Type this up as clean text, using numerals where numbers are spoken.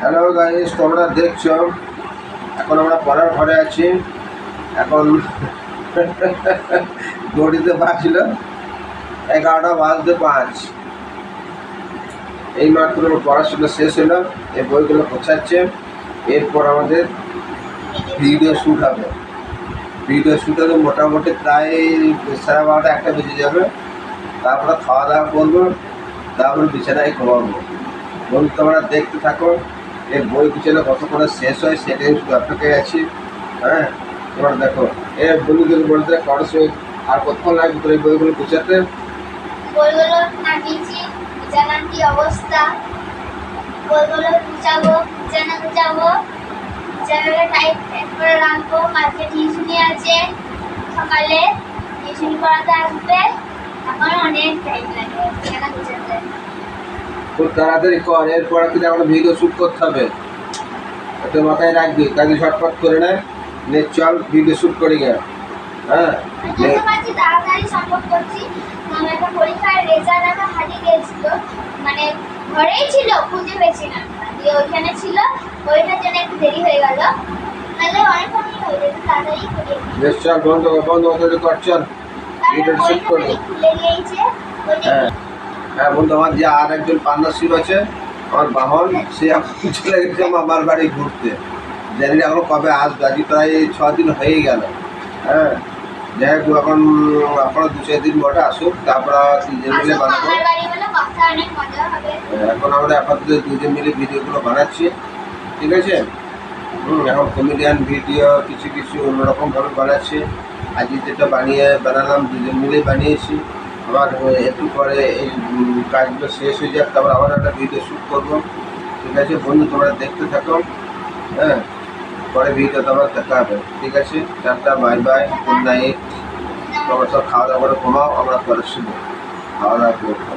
Hello guys, তোমরা দেখছো এখন আমরা পড়ার ঘরে আছি। এখন ঘড়িতে বাজছিল 11:05। এই মাত্র পড়াশোনা শেষ হলো, এই বইগুলো গোছাচ্ছে। এরপর আমাদের ভিডিও শ্যুট হবে। ভিডিও শ্যুট হলে মোটামুটি প্রায় 12:30 একটা বেজে যাবে। তারপরে খাওয়া দাওয়া করবো, তারপরে বিছানায় ঘুমাবো। বন্ধু, তোমরা দেখতে থাকো। এই বই গুছানো কতক্ষণে শেষ হয় সেটাই শুধু অপেক্ষায় আছি। হ্যাঁ, তোমরা দেখো। বন্ধুদের বলতে খরচ আর কতক্ষণ লাগবে তোর এই বইগুলো গুছাতে? বইগুলো নামিয়েছি, বিছানার কি অবস্থা, বইগুলো গুছাবো, বিছানা গুছাবো, বিছানাটা টাইট করে রাখবো। কালকে টিউশনি আছে, সকালে টিউশনি করাতে আসবে, এখন অনেক টাইম লাগে বিছানা গুছাতে। খুব তাড়াতাড়ি কর, এরপরে কিন্তু আমরা ভিডিও শ্যুট করতে হবে। এটা মাথায় রাখবি, কাজে ঝটপট করে নেয়। নে চল ভিডিও শ্যুট করি গে। হ্যাঁ, যত পারছি তাড়াতাড়ি সম্ভব করছি। আমার একটা পরীক্ষার রেজাল্ট আমার হারিয়ে গিয়েছিল, মানে ঘরেই ছিল, খুঁজে পেয়েছি না, দিয়ে ওইখানে ছিল, ওইটার জন্য একটু দেরি হয়ে গেল, নাহলে অনেকক্ষণই হয়ে যেত, তাড়াতাড়ি করে বেশ চল, বন্ধ কর, চল ভিডিও শ্যুট করি। খুলে গিয়েছে। হ্যাঁ হ্যাঁ বন্ধু, আমার যে আর একজন পার্টনারশিপ আছে, আমার বাহন, সে এখন চলে গেছে আমার বাড়ি ঘুরতে। জানি না এখন কবে আসবে, আজকে প্রায় 6 দিন হয়ে গেল। হ্যাঁ, যাই হোক, এখন এখনো 2-4 দিন বটে আসুক, তারপর দুজন মিলে বানাবো। আমার বাড়ি বলে কথা অনেক মজা হবে। এখন আমরা আপাতত দুজন মিলে ভিডিওগুলো বানাচ্ছি, ঠিক আছে? এখন কমেডিয়ান ভিডিও কিছু কিছু অন্যরকমভাবে বানাচ্ছি। আজকে যেটা বানালাম দুজন মিলেই বানিয়েছি। আবার একটু পরে এই কাজগুলো শেষ হয়ে যাক, তারপর আবার একটা ভিডিও শ্যুট করবো, ঠিক আছে বন্ধু? তোমরা দেখতে থাকো। হ্যাঁ, পরে ভিডিও তোমার দেখা হবে, ঠিক আছে? Tata, bye bye, good night. তোমরা সব খাওয়া দাওয়া করে ঘুমাও, আমরা পরে শুধু খাওয়া দাওয়া করবো।